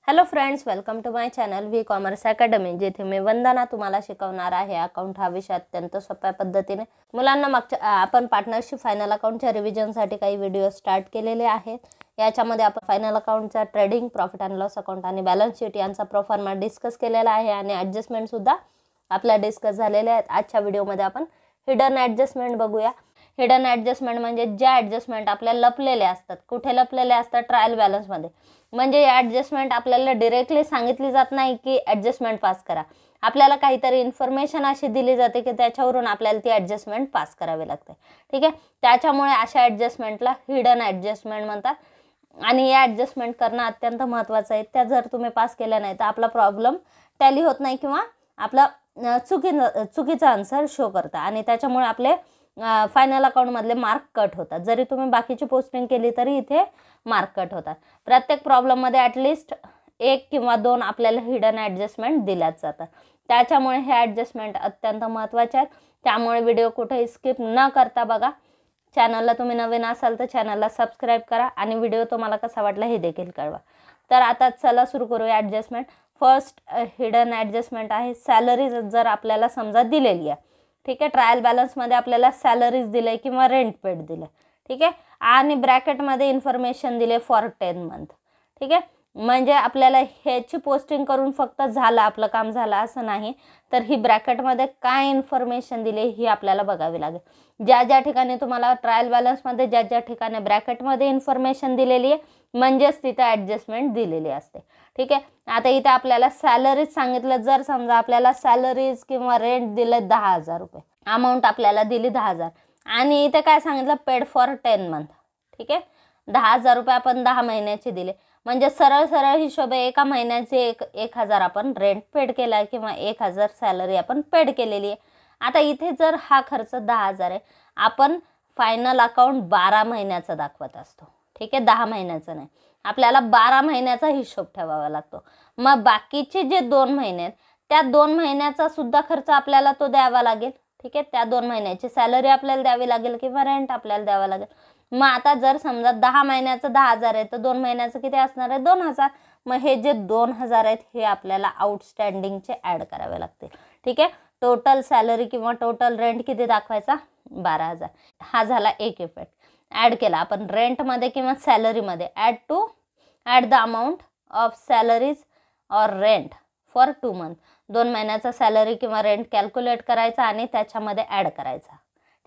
Hello friends, welcome to my channel V commerce academy, जिथे मी वंदना तुम्हाला शिकवणार आहे अकाउंट हा विषय अत्यंत सोप्या पद्धतीने. मुलांना आपण पार्टनरशिप फायनल अकाउंटच्या रिव्हिजनसाठी काही व्हिडिओ स्टार्ट केलेले आहेत. याच्यामध्ये आपण फायनल अकाउंटचा trading, profit and loss account आणि बॅलन्स शीट यांचा प्रोफॉर्मा डिस्कस केलेला आहे आणि ॲडजस्टमेंट सुद्धा आपल्या डिस्कस झालेले आहेत. आजच्या व्हिडिओमध्ये आपण हिडन ॲडजस्टमेंट बघूया. हिडन ॲडजस्टमेंट म्हणजे ज्या ॲडजस्टमेंट आपल्या लपलेले असतात. कुठे लपलेले असतात? ट्रायल बॅलन्समध्ये. म्हणजे या ॲडजस्टमेंट आपल्याला डायरेक्टली सांगितली जात नाही की ॲडजस्टमेंट पास करा. आपल्याला काहीतरी इन्फॉर्मेशन अशी दिली जाते की त्याच्यावरून आपल्याला ती ॲडजस्टमेंट पास करावी लागते. ठीक आहे, त्याच्यामुळे अशा ॲडजस्टमेंटला हिडन ॲडजस्टमेंट म्हणतात. आणि या ॲडजस्टमेंट करणं अत्यंत महत्त्वाचं आहे. त्या जर तुम्ही पास केल्या नाही तर आपला प्रॉब्लेम टॅली होत नाही किंवा आपला चुकीचा आन्सर शो करता आणि त्याच्यामुळे आपले फायनल अकाउंटमधले मार्क कट होतात. जरी तुम्ही बाकीची पोस्टिंग केली तरी इथे मार्क कट होतात. प्रत्येक प्रॉब्लेममध्ये ॲटलिस्ट 1 किंवा 2 आपल्याला हिडन ॲडजस्टमेंट दिल्याच जातात. त्याच्यामुळे हे ॲडजस्टमेंट अत्यंत महत्त्वाचे आहेत. त्यामुळे व्हिडिओ कुठेही स्किप न करता बघा. चॅनलला तुम्ही नवीन असाल तर चॅनलला सबस्क्राईब करा आणि व्हिडिओ तुम्हाला कसा वाटला हे देखील कळवा. तर आता चला सुरू करूया ॲडजस्टमेंट. फर्स्ट हिडन ॲडजस्टमेंट आहे सॅलरीज. जर आपल्याला समजा दिलेली आहे, ठीक आहे, ट्रायल बॅलन्समध्ये आपल्याला सॅलरीज दिले किंवा रेंट पेड दिले, ठीक आहे, आणि ब्रॅकेटमध्ये इन्फॉर्मेशन दिले फॉर 10 मंथ. ठीक आहे, म्हणजे आपल्याला ह्याची पोस्टिंग करून फक्त झालं, आपलं काम झालं असं नाही, तर ही ब्रॅकेटमध्ये काय इन्फॉर्मेशन दिले ही आपल्याला बघावी लागेल. ज्या ठिकाणी तुम्हाला ट्रायल बॅलन्समध्ये ज्या ठिकाणी ब्रॅकेटमध्ये इन्फॉर्मेशन दिलेली आहे म्हणजेच तिथे ॲडजस्टमेंट दिलेली असते. ठीक आहे, आता इथे आपल्याला सॅलरीज सांगितलं. जर समजा आपल्याला सॅलरीज किंवा रेंट दिले 10,000 रुपये, अमाऊंट आपल्याला दिली 10,000 आणि इथे काय सांगितलं? Paid for 10 month. ठीक आहे, 10,000 रुपये आपण 10 महिन्याचे दिले म्हणजे सरळ हिशोब आहे. एका महिन्याचे 1,000 आपण रेंट पेड केला आहे किंवा 1,000 सॅलरी आपण पेड केलेली आहे. आता इथे जर हा खर्च 10,000 आहे, आपण फायनल अकाउंट 12 महिन्याचा दाखवत असतो. ठीक आहे, 10 महिन्याचं नाही. आपल्याला 12 महिन्याचा हिशोब ठेवावा लागतो. मग बाकीचे जे 2 महिने आहेत त्या 2 महिन्याचा सुद्धा खर्च आपल्याला तो द्यावा लागेल. ठीक आहे, त्या 2 महिन्याची सॅलरी आपल्याला द्यावी लागेल किंवा रेंट आपल्याला द्यावा लागेल. मग आता जर समजा 10 महिन्याचं 10,000 आहे तर 2 महिन्याचं किती असणार आहे? 2,000. मग हे जे 2,000 आहेत हे आपल्याला आउटस्टँडिंगचे ॲड करावे लागतील. ठीक आहे, टोटल सॅलरी किंवा टोटल रेंट किती दाखवायचा? 12,000. हा झाला एक इफेक्ट. ॲड केला आपण रेंटमध्ये किंवा सॅलरीमध्ये. Add the amount of salaries or rent for 2 month. 2 महिन्याचा सॅलरी किंवा रेंट कॅल्क्युलेट करायचा आणि त्याच्यामध्ये ॲड करायचा.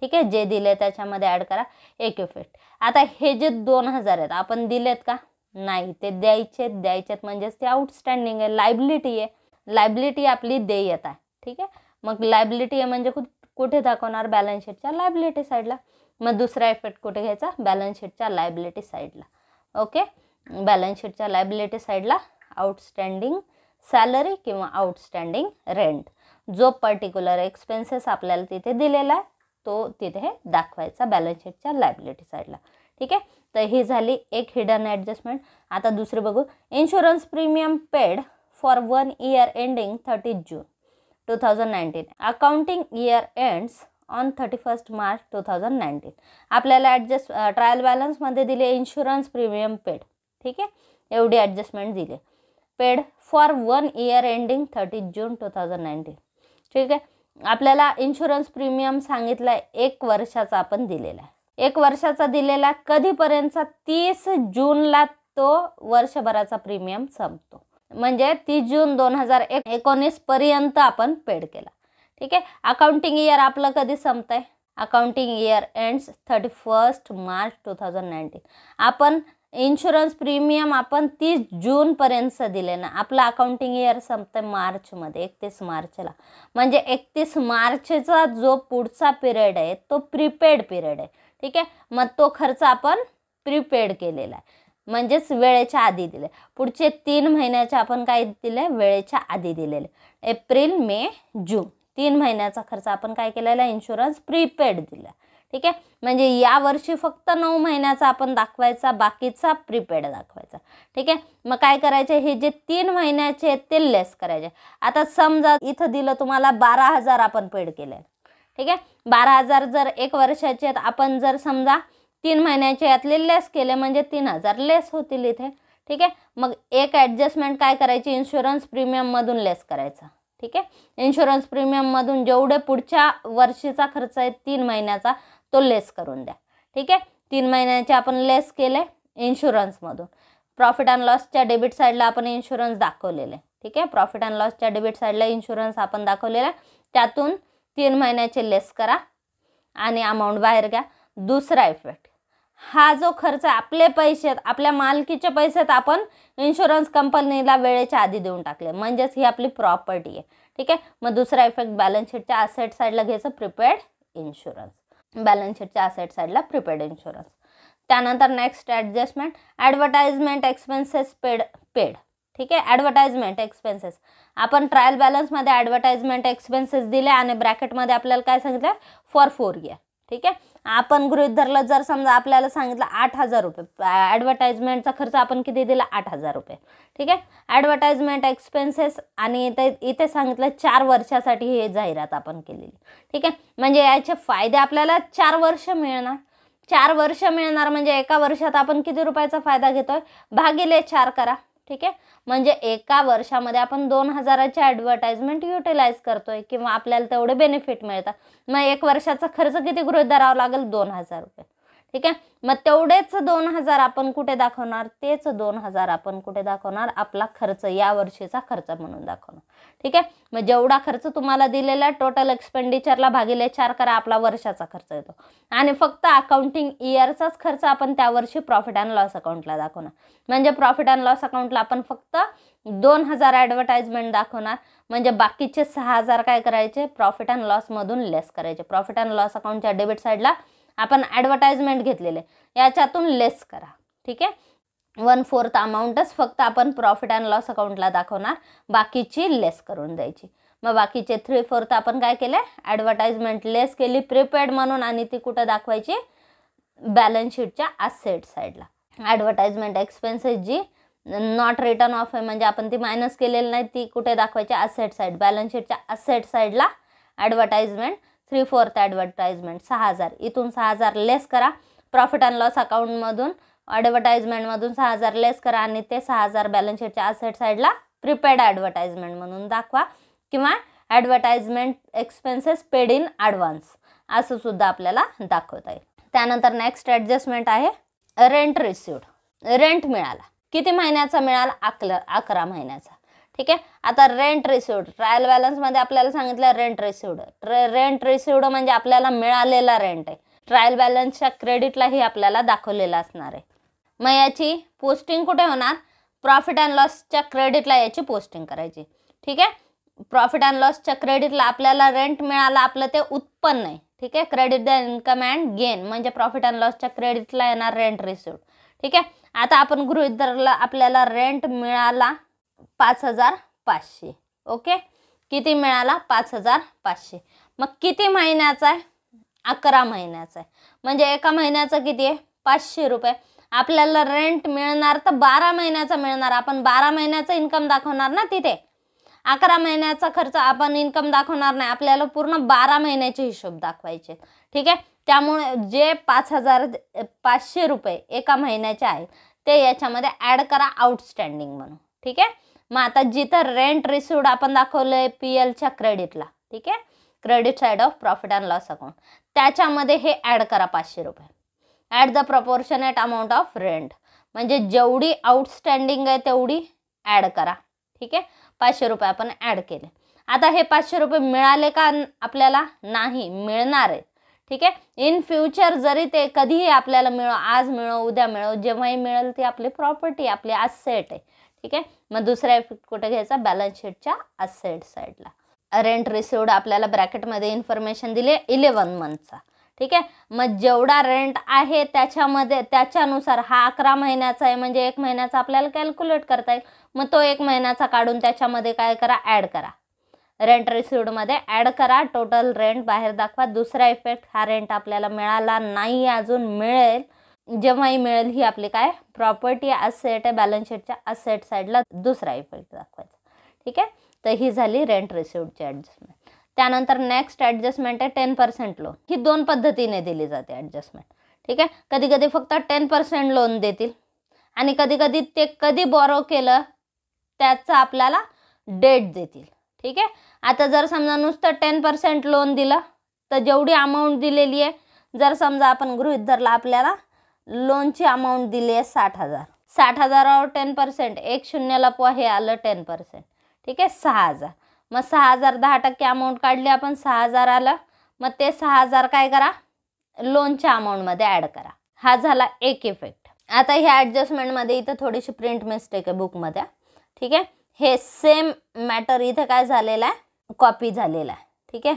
ठीक आहे, जे दिले त्याच्यामध्ये ॲड करा. एक इफेक्ट. आता हे जे 2,000 आहेत आपण दिलेत का? नाही, ते द्यायचेत म्हणजेच ते आउटस्टँडिंग आहे, लायबिलिटी आहे. लायबिलिटी आपली देयता आहे. ठीक आहे, मग लायबिलिटी आहे म्हणजे कुठे दाखवणार? बॅलन्स शीटच्या लायबिलिटी साईडला. मग दुसरा इफेक्ट कुठे घ्यायचा? बॅलन्स शीटच्या लायबिलिटी साईडला. ओके, बॅलन्स शीटच्या लायबिलिटी साईडला आउटस्टँडिंग सॅलरी किंवा आउटस्टँडिंग रेंट, जो पर्टिक्युलर एक्सपेन्सेस आपल्याला तिथे दिलेला आहे तो तिथे दाखवायचा बॅलन्स शीटच्या लायबिलिटी साईडला. ठीक आहे, तर ही झाली एक हिडन ॲडजस्टमेंट. आता दुसरी बघू. Insurance premium paid for 1 year ending 30 June 2019. Accounting year ends on 31 March 2019. आपल्याला ट्रायल बॅलन्समध्ये दिले इन्शुरन्स प्रीमियम पेड. ठीक आहे, एवढी ॲडजस्टमेंट दिली. Paid for 1 year ending 30 June 2019. ठीक आहे, आपल्याला इन्शुरन्स प्रीमियम सांगितला 1 वर्षाचा आपण दिलेला आहे. 1 वर्षाचा दिलेला कधीपर्यंतचा? 30 जूनला तो वर्षभराचा प्रीमियम संपतो. म्हणजे 30 जून 2019 पर्यंत आपण पेड केला. ठीक आहे, अकाउंटिंग इयर आपलं कधी संपतंय? Accounting year ends 31 March 2019. आपण इन्शुरन्स प्रीमियम आपण 30 जूनपर्यंतचं दिले ना, आपलं अकाउंटिंग इयर संपतंय मार्चमध्ये, 31 मार्चला. म्हणजे 31 मार्चचा जो पुढचा पिरियड आहे तो प्रीपेड पिरियड आहे. ठीक आहे, मग तो खर्च आपण प्रीपेड केलेला आहे म्हणजेच वेळेच्या आधी दिले. पुढचे 3 महिन्याचे आपण काय दिले? वेळेच्या आधी दिलेले. एप्रिल, मे, जून 3 महिन्याचा खर्च आपण काय केलेला? इन्शुरन्स प्रीपेड दिला. ठीक आहे, म्हणजे यावर्षी फक्त 9 महिन्याचा आपण दाखवायचा, बाकीचा प्रीपेड दाखवायचा. ठीक आहे, मग काय करायचे? हे जे 3 महिन्याचे आहेत ते लेस करायचे. आता समजा इथं दिलं तुम्हाला 12,000 आपण पेड केले. ठीक आहे, 12,000 जर 1 वर्षाचे आहेत, आपण जर समजा 3 महिन्याचे यातले लेस केले म्हणजे 3,000 लेस होतील इथे. ठीक आहे. मग एक ॲडजस्टमेंट काय करायची, इन्शुरन्स प्रीमियममधून लेस करायचा. ठीक आहे. इन्शुरन्स प्रीमियममधून जेवढे पुढच्या वर्षीचा खर्च आहे 3 महिन्याचा तो लेस करून द्या. ठीक आहे. 3 महिन्याचे आपण लेस केले इन्शुरन्समधून. प्रॉफिट अँड लॉसच्या डेबिट साईडला आपण इन्शुरन्स दाखवलेले. ठीक आहे. प्रॉफिट अँड लॉसच्या डेबिट साईडला इन्शुरन्स आपण दाखवलेला, त्यातून 3 महिन्याचे लेस करा आणि अमाऊंट बाहेर घ्या. दुसरा इफेक्ट, हा जो खर्च आपले पैसे आपल्या मालकीचे पैसेत आपण इन्शुरन्स कंपनीला वेळेच्या आधी देऊन टाकले, म्हणजेच ही आपली प्रॉपर्टी आहे. ठीक आहे. मग दुसरा इफेक्ट बॅलन्स शीटच्या असेट साईडला घ्यायचं प्रिपेड इन्शुरन्स. बॅलन्स शीटच्या असेट साईडला प्रिपेड इन्शुरन्स. त्यानंतर next adjustment, advertisement expenses paid. ठीक आहे. ॲडव्हर्टाइजमेंट एक्सपेन्सेस आपण ट्रायल बॅलन्समध्ये ॲडव्हर्टाइजमेंट एक्सपेन्सेस दिले आणि ब्रॅकेटमध्ये आपल्याला काय सांगितलं, फॉर 4 इयर. ठीक आहे. आपण गृहीत धरलं, जर समजा आपल्याला सांगितलं 8,000 रुपये ॲडव्हर्टाइजमेंटचा खर्च आपण किती दिला, 8,000 रुपये. ठीक आहे. ॲडव्हर्टाइजमेंट एक्सपेन्सेस आणि इथे सांगितलं 4 वर्षासाठी हे जाहिरात आपण केलेली. ठीक आहे. म्हणजे याचे फायदे आपल्याला 4 वर्ष मिळणार. 4 वर्ष मिळणार म्हणजे एका वर्षात आपण किती रुपयाचा फायदा घेतोय, भागिले 4 करा. ठीक आहे. म्हणजे एका वर्षामध्ये आपण 2,000ची ॲडव्हर्टाइजमेंट युटिलाइज करतोय किंवा आपल्याला तेवढे बेनिफिट मिळतात. मग 1 वर्षाचा खर्च किती गृहीत धरावा लागेल, 2,000 रुपये. ठीक आहे. मग तेवढेच 2,000 आपण कुठे दाखवणार, तेच 2,000 आपण कुठे दाखवणार, आपला खर्च या वर्षीचा खर्च म्हणून दाखवणार. ठीक आहे. मग जेवढा खर्च तुम्हाला दिलेला टोटल एक्सपेंडिचरला भागिले 4 करा, आपला वर्षाचा खर्च येतो. आणि फक्त अकाउंटिंग इयरचाच खर्च आपण त्या वर्षी प्रॉफिट अँड लॉस अकाउंटला दाखवणार. म्हणजे प्रॉफिट अँड लॉस अकाउंटला आपण फक्त 2,000 ॲडव्हर्टाइजमेंट दाखवणार. म्हणजे बाकीचे 6,000 काय करायचे, प्रॉफिट अँड लॉसमधून लेस करायचे. प्रॉफिट अँड लॉस अकाउंटच्या डेबिट साईडला आपण ॲडव्हर्टाइजमेंट घेतलेले, याच्यातून लेस करा. ठीक आहे. 1/4 अमाऊंटच फक्त आपण प्रॉफिट अँड लॉस अकाउंटला दाखवणार, बाकीची लेस करून द्यायची. मग बाकीचे 3/4 आपण काय केले, ॲडव्हर्टाइजमेंट लेस केली प्रिपेड म्हणून, आणि ती कुठं दाखवायची, बॅलन्स शीटच्या असेट साईडला. ॲडव्हर्टाइजमेंट एक्सपेन्सेस जी नॉट रिटर्न ऑफ आहे, म्हणजे आपण ती मायनस केलेली नाही, ती कुठे दाखवायची, असेट साईड. बॅलन्स शीटच्या असेट साईडला ॲडव्हर्टाइजमेंट 3/4 ॲडव्हर्टाइजमेंट 6,000, इथून 6,000 लेस करा. प्रॉफिट अँड लॉस अकाउंटमधून ॲडव्हर्टाइजमेंटमधून 6,000 लेस करा आणि ते 6,000 बॅलन्स शीटच्या असेट साईडला प्रिपेड ॲडव्हर्टाइजमेंट म्हणून दाखवा, किंवा advertisement expenses paid in advance असं सुद्धा आपल्याला दाखवता येईल. त्यानंतर नेक्स्ट ॲडजस्टमेंट आहे रेंट रिसिव्ड. रेंट मिळाला, किती महिन्याचा मिळाला, 11 महिन्याचा. ठीक आहे. आता रेंट रिसिव्ड, ट्रायल बॅलन्समध्ये आपल्याला सांगितलं रेंट रिसिव्ड. रेंट रिसिव्ड म्हणजे आपल्याला मिळालेला रेंट आहे. ट्रायल बॅलन्सच्या क्रेडिटलाही आपल्याला दाखवलेला असणार आहे. मग याची पोस्टिंग कुठे होणार, प्रॉफिट अँड लॉसच्या क्रेडिटला याची पोस्टिंग करायची. ठीक आहे. प्रॉफिट अँड लॉसच्या क्रेडिटला आपल्याला रेंट मिळाला, आपलं ते उत्पन्न आहे. ठीक आहे. Credit the income and gain म्हणजे प्रॉफिट अँड लॉसच्या क्रेडिटला येणार रेंट रिसिव्ड. ठीक आहे. आता आपण गृहीत धरलं आपल्याला रेंट मिळाला 5,500. ओके. किती मिळाला, 5,500. मग किती महिन्याचा आहे, 11 महिन्याचा आहे. म्हणजे एका महिन्याचा किती आहे, 500 रुपये. आपल्याला रेंट मिळणार तर 12 महिन्याचा मिळणार, आपण 12 महिन्याचं इन्कम दाखवणार ना तिथे. 11 महिन्याचा खर्च आपण इन्कम दाखवणार नाही, आपल्याला पूर्ण 12 महिन्याचे हिशोब दाखवायचे. ठीक आहे. त्यामुळे जे 5,500 रुपये एका महिन्याचे आहेत ते याच्यामध्ये ॲड करा आउटस्टँडिंग म्हणून. ठीक आहे. मग आता जिथं रेंट रिसिव्ड आपण दाखवलंय PLच्या क्रेडिटला, ठीक आहे, credit side of profit and loss account, त्याच्यामध्ये हे ॲड करा 500 रुपये. At the proportionate amount of rent म्हणजे जेवढी आउटस्टँडिंग आहे तेवढी ॲड करा. ठीक आहे. 500 रुपये आपण ॲड केले. आता हे 500 रुपये मिळाले का आपल्याला, नाही मिळणार आहे. ठीक आहे. इन फ्युचर जरी ते कधीही आपल्याला आज मिळो उद्या मिळो, जेव्हाही मिळेल ती आपली प्रॉपर्टी, आपली असेट आहे. ठीक आहे. मग दुसरा इफेक्ट कुठे घ्यायचा, बॅलन्स शीटच्या असेट साईडला. रेंट रिसिव्ड आपल्याला ब्रॅकेटमध्ये इन्फॉर्मेशन दिली 11 मंथचा. ठीक आहे. मग जेवढा रेंट आहे त्याच्यामध्ये त्याच्यानुसार हा 11 महिन्याचा आहे म्हणजे 1 महिन्याचा आपल्याला कॅल्क्युलेट करता येईल. मग तो 1 महिन्याचा काढून त्याच्यामध्ये काय करा, ॲड करा. रेंट रिसिव्डमध्ये ॲड करा, टोटल रेंट बाहेर दाखवा. दुसरा इफेक्ट, हा रेंट आपल्याला मिळाला नाही, अजून मिळेल, जेव्हाही मिळेल ही आपली काय प्रॉपर्टी असेट आहे, बॅलन्स शीटच्या असेट साईडला दुसरा इफेक्ट दाखवायचा. ठीक आहे. तर ही झाली रेंट रिसिव्डची ॲडजस्टमेंट. त्यानंतर नेक्स्ट ॲडजस्टमेंट आहे 10% लोन. ही 2 पद्धतीने दिली जाते ॲडजस्टमेंट. ठीक आहे. कधी कधी फक्त 10% लोन देतील आणि कधी कधी ते कधी बॉरो केलं त्याचं आपल्याला डेट देतील. ठीक आहे. आता जर समजा नुसतं 10% लोन दिलं तर जेवढी अमाऊंट दिलेली आहे, जर समजा आपण गृहीत धरला आपल्याला लोनची अमाऊंट दिली आहे 60,000. 60,000वर 10% 10 हे आलं 10%. ठीक आहे. 6,000. मग 6,000 10% अमाऊंट काढली आपण, 6,000 आलं. मग ते 6,000 काय करा, लोनच्या अमाऊंटमध्ये ॲड करा. हा झाला एक इफेक्ट. आता ह्या ॲडजस्टमेंटमध्ये इथं थोडीशी प्रिंट मिस्टेक आहे बुकमध्ये. ठीक आहे. हे सेम मॅटर इथे काय झालेलं आहे, कॉपी झालेला आहे. ठीक आहे.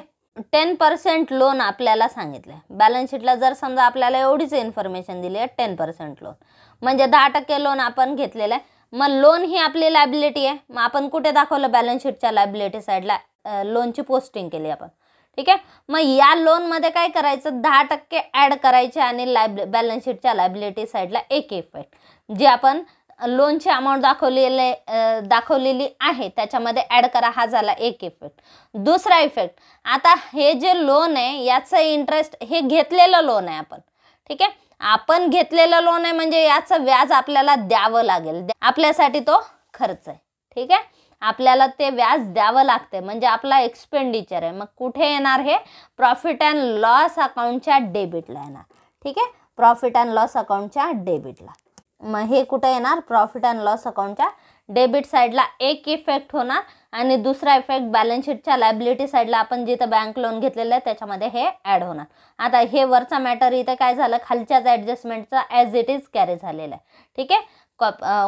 10% लोन आपल्याला सांगितलं आहे. बॅलन्स शीटला जर समजा आपल्याला एवढीच इन्फॉर्मेशन दिली आहे 10% लोन, म्हणजे 10% लोन आपण घेतलेलं आहे. मग लोन ही आपली लायबिलिटी आहे. मग आपण कुठे दाखवलं, बॅलन्स शीटच्या लायबिलिटी साईडला लोनची पोस्टिंग केली आपण. ठीक आहे. मग या लोनमध्ये काय करायचं, 10% ॲड करायचे आणि बॅलन्स शीटच्या लायबिलिटी साईडला एक इफेक्ट जे आपण लोनची अमाऊंट दाखवलेली आहे त्याच्यामध्ये ॲड करा. हा झाला एक इफेक्ट. दुसरा इफेक्ट, आता हे जे लोन आहे याचं इंटरेस्ट, हे घेतलेलं लोन आहे आपण. ठीक आहे. आपण घेतलेलं लोन आहे म्हणजे याचं व्याज आपल्याला द्यावं लागेल. आपल्यासाठी तो खर्च आहे. ठीक आहे. आपल्याला ते व्याज द्यावं लागते म्हणजे आपला एक्सपेंडिचर आहे. मग कुठे येणार, हे प्रॉफिट अँड लॉस अकाउंटच्या डेबिटला येणार. ठीक आहे. प्रॉफिट अँड लॉस अकाउंटच्या डेबिटला. मग हे कुठे येणार, प्रॉफिट अँड लॉस अकाउंटच्या डेबिट साईडला एक इफेक्ट होणार आणि दुसरा इफेक्ट बॅलन्स शीटच्या लायबिलिटी साईडला आपण जिथं बँक लोन घेतलेलं आहे त्याच्यामध्ये हे ॲड होणार. आता हे वरचा मॅटर इथे काय झालं, खालच्याच ॲडजस्टमेंटचा ॲज इट इज कॅरी झालेला आहे. ठीक आहे.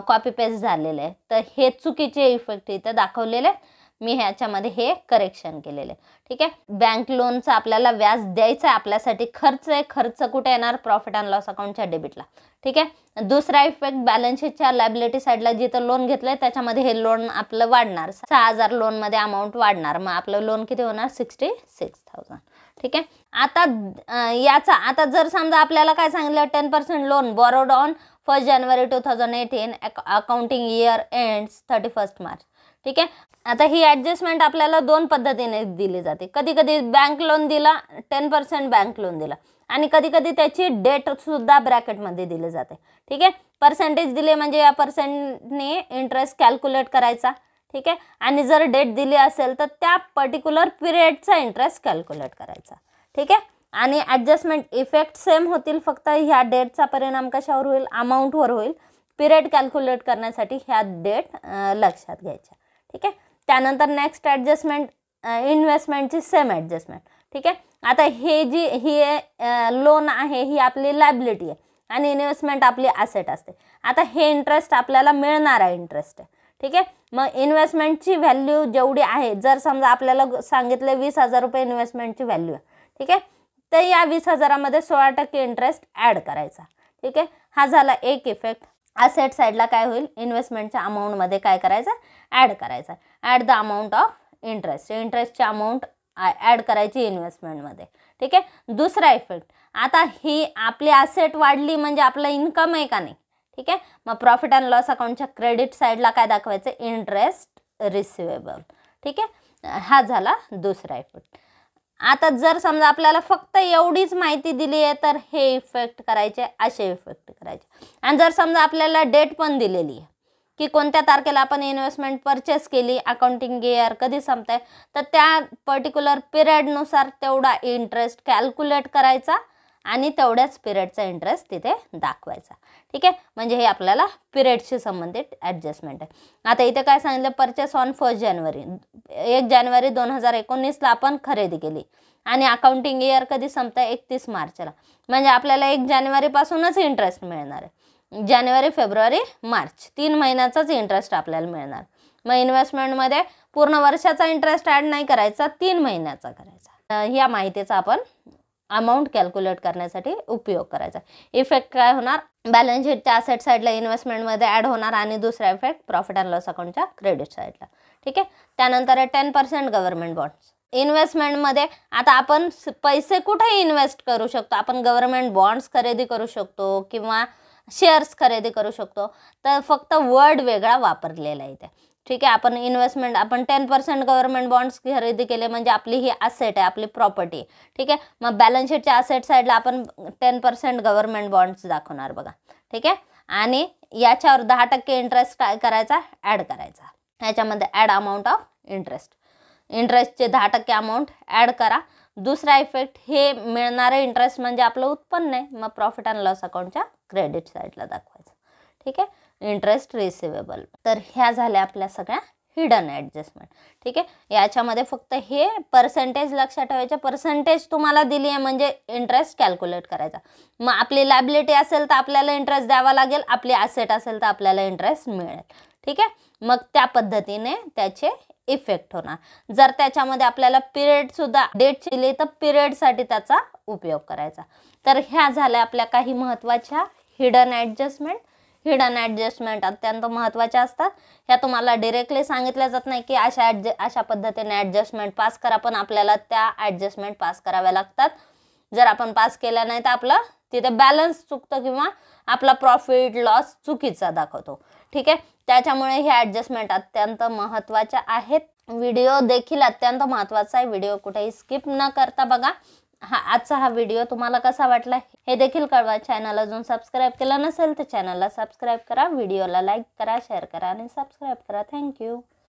कॉपी पेस्ट झालेलं आहे. तर हे चुकीचे इफेक्ट इथे दाखवलेले आहेत. मी ह्याच्यामध्ये हे करेक्शन केलेले. ठीक आहे. बँक लोनचं आपल्याला व्याज द्यायचं आहे, आपल्यासाठी खर्च आहे. खर्च कुठे येणार, प्रॉफिट अँड लॉस अकाउंटच्या डेबिटला. ठीक आहे. दुसरा इफेक्ट बॅलन्स शीटच्या लायबिलिटी साईडला जिथं लोन घेतलंय त्याच्यामध्ये हे लोन आपलं वाढणार. 6,000 लोनमध्ये अमाऊंट वाढणार. मग आपलं लोन किती होणार, 66,000. ठीक आहे. आता जर समजा आपल्याला काय सांगितलं, 10% loan borrowed on 1 January 2018, accounting year ends 31 March. ठीक आहे. आता ही ॲडजस्टमेंट आपल्याला दोन पद्धतीने दिली जाते. कधी कधी बँक लोन दिला, 10% बँक लोन दिला आणि कधी कधी त्याची डेट सुद्धा ब्रॅकेटमध्ये दिली जाते. ठीक आहे. पर्सेंटेज दिले म्हणजे या पर्सेंटने इंटरेस्ट कॅल्क्युलेट करायचा. ठीक आहे. आणि जर डेट दिली असेल तर त्या पर्टिक्युलर पिरियडचा इंटरेस्ट कॅल्क्युलेट करायचा. ठीक आहे. आणि ॲडजस्टमेंट इफेक्ट सेम होतील, फक्त ह्या डेटचा परिणाम कशावर होईल, अमाऊंटवर होईल. पिरियड कॅल्क्युलेट करण्यासाठी ह्या डेट लक्षात घ्यायच्या. ठीक आहे. त्यानंतर नेक्स्ट ॲडजस्टमेंट, इन्व्हेस्टमेंटची सेम ॲडजस्टमेंट. ठीक आहे. आता ही लोन आहे, ही आपली लायबिलिटी आहे आणि इन्व्हेस्टमेंट आपली ॲसेट असते. आता हे इंटरेस्ट आपल्याला मिळणारा इंटरेस्ट आहे. ठीक आहे. मग इन्व्हेस्टमेंटची व्हॅल्यू जेवढी आहे, जर समजा आपल्याला सांगितलं 20,000 रुपये इन्व्हेस्टमेंटची व्हॅल्यू आहे. ठीक आहे. तर या 20,000मध्ये 16% इंटरेस्ट ॲड करायचा. ठीक आहे. हा झाला एक इफेक्ट. असेट साईडला काय होईल, इन्व्हेस्टमेंटच्या अमाऊंटमध्ये काय करायचं, ॲड करायचं. Add the amount of interest, इंटरेस्टची अमाऊंट ॲड करायची इन्व्हेस्टमेंटमध्ये. ठीक आहे. दुसरा इफेक्ट, आता ही आपली असेट वाढली म्हणजे आपलं इन्कम आहे का नाही. ठीक आहे. मग प्रॉफिट अँड लॉस अकाउंटच्या क्रेडिट साईडला काय दाखवायचं, इंटरेस्ट रिसिवेबल. ठीक आहे. हा झाला दुसरा इफेक्ट. आता जर समजा आपल्याला फक्त एवढीच माहिती दिली आहे तर हे इफेक्ट करायचे, असे इफेक्ट करायचे. आणि जर समजा आपल्याला डेट पण दिलेली आहे की कोणत्या तारखेला आपण इन्व्हेस्टमेंट परचेस केली, अकाउंटिंग इयर कधी संपतंय, तर त्या पर्टिक्युलर पिरियडनुसार तेवढा इंटरेस्ट कॅल्क्युलेट करायचा आणि तेवढ्याच पिरियडचा इंटरेस्ट तिथे दाखवायचा. ठीक आहे. म्हणजे हे आपल्याला पिरियडशी संबंधित ॲडजस्टमेंट आहे. आता इथे काय सांगितलं, परचेस ऑन 1 जानेवारी 1 जानेवारी 2019ला आपण खरेदी केली आणि अकाउंटिंग इयर कधी संपतं, 31 मार्चला. म्हणजे आपल्याला 1 जानेवारीपासूनच इंटरेस्ट मिळणार आहे. जानेवारी, फेब्रुवारी, मार्च 3 महिन्याचाच इंटरेस्ट आपल्याला मिळणार. मग इन्व्हेस्टमेंटमध्ये पूर्ण वर्षाचा इंटरेस्ट ॲड नाही करायचा, 3 महिन्याचा करायचा. ह्या माहितीचा आपण अमाऊंट कॅल्क्युलेट करण्यासाठी उपयोग करायचा. इफेक्ट काय होणार, बॅलन्स शीटच्या असेट साईडला इन्व्हेस्टमेंटमध्ये ॲड होणार आणि दुसरा इफेक्ट प्रॉफिट अँड लॉस अकाउंटच्या क्रेडिट साईडला. ठीक आहे. त्यानंतर आहे 10% गव्हर्नमेंट बॉन्ड्स. इन्व्हेस्टमेंटमध्ये आता आपण पैसे कुठे इन्व्हेस्ट करू शकतो, आपण गव्हर्नमेंट बॉन्ड्स खरेदी करू शकतो किंवा शेअर्स खरेदी करू शकतो. तर फक्त वर्ड वेगळा वापरलेला आहे इथे. ठीक आहे. आपण इन्व्हेस्टमेंट, आपण 10% गव्हर्नमेंट बॉन्ड्स खरेदी केले म्हणजे आपली ही असेट आहे, आपली प्रॉपर्टी आहे. ठीक आहे. मग बॅलन्स शीटच्या असेट साईडला आपण 10% गव्हर्नमेंट बॉन्ड्स दाखवणार बघा. ठीक आहे. आणि याच्यावर 10% इंटरेस्ट काय करायचा, ॲड करायचा. ह्याच्यामध्ये ॲड अमाऊंट ऑफ इंटरेस्टचे 10% अमाऊंट ॲड करा. दुसरा इफेक्ट, हे मिळणारं इंटरेस्ट म्हणजे आपलं उत्पन्न आहे, मग प्रॉफिट अँड लॉस अकाउंटच्या क्रेडिट साईडला दाखवायचं. ठीक आहे, इंटरेस्ट रिसिवेबल. तर ह्या झाल्या आपल्या सगळ्या हिडन ॲडजस्टमेंट. ठीक आहे, याच्यामध्ये फक्त हे पर्सेंटेज लक्षात ठेवायचे. पर्सेंटेज तुम्हाला दिली आहे म्हणजे इंटरेस्ट कॅल्क्युलेट करायचा. मग आपली लायबिलिटी असेल तर आपल्याला इंटरेस्ट द्यावा लागेल, आपली ॲसेट असेल तर आपल्याला इंटरेस्ट मिळेल. ठीक आहे, मग त्या पद्धतीने त्याचे इफेक्ट होणार. जर त्याच्यामध्ये आपल्याला पिरियडसुद्धा डेट दिली तर पिरियडसाठी त्याचा उपयोग करायचा. तर ह्या झाल्या आपल्या काही महत्त्वाच्या हिडन ॲडजस्टमेंट. हिडन ॲडजस्टमेंट अत्यंत महत्त्वाच्या असतात. ह्या तुम्हाला डिरेक्टली सांगितल्या जात नाही की अशा पद्धतीने ॲडजस्टमेंट पास करा, पण आपल्याला त्या ॲडजस्टमेंट पास कराव्या लागतात. जर आपण पास केल्या नाही तर आपलं तिथे बॅलन्स चुकतं किंवा आपला प्रॉफिट लॉस चुकीचा दाखवतो. ठीक आहे, त्याच्यामुळे हे ॲडजस्टमेंट अत्यंत महत्त्वाच्या आहेत. व्हिडिओ देखील अत्यंत महत्त्वाचा आहे. व्हिडिओ कुठेही स्किप न करता बघा. आजचा हा व्हिडिओ तुम्हाला कसा वाटला हे देखील कळवा. चॅनल अजून सबस्क्राईब केलं नसेल तर चॅनलला सबस्क्राईब करा, व्हिडिओला लाईक करा, शेअर करा आणि सबस्क्राईब करा. थँक्यू.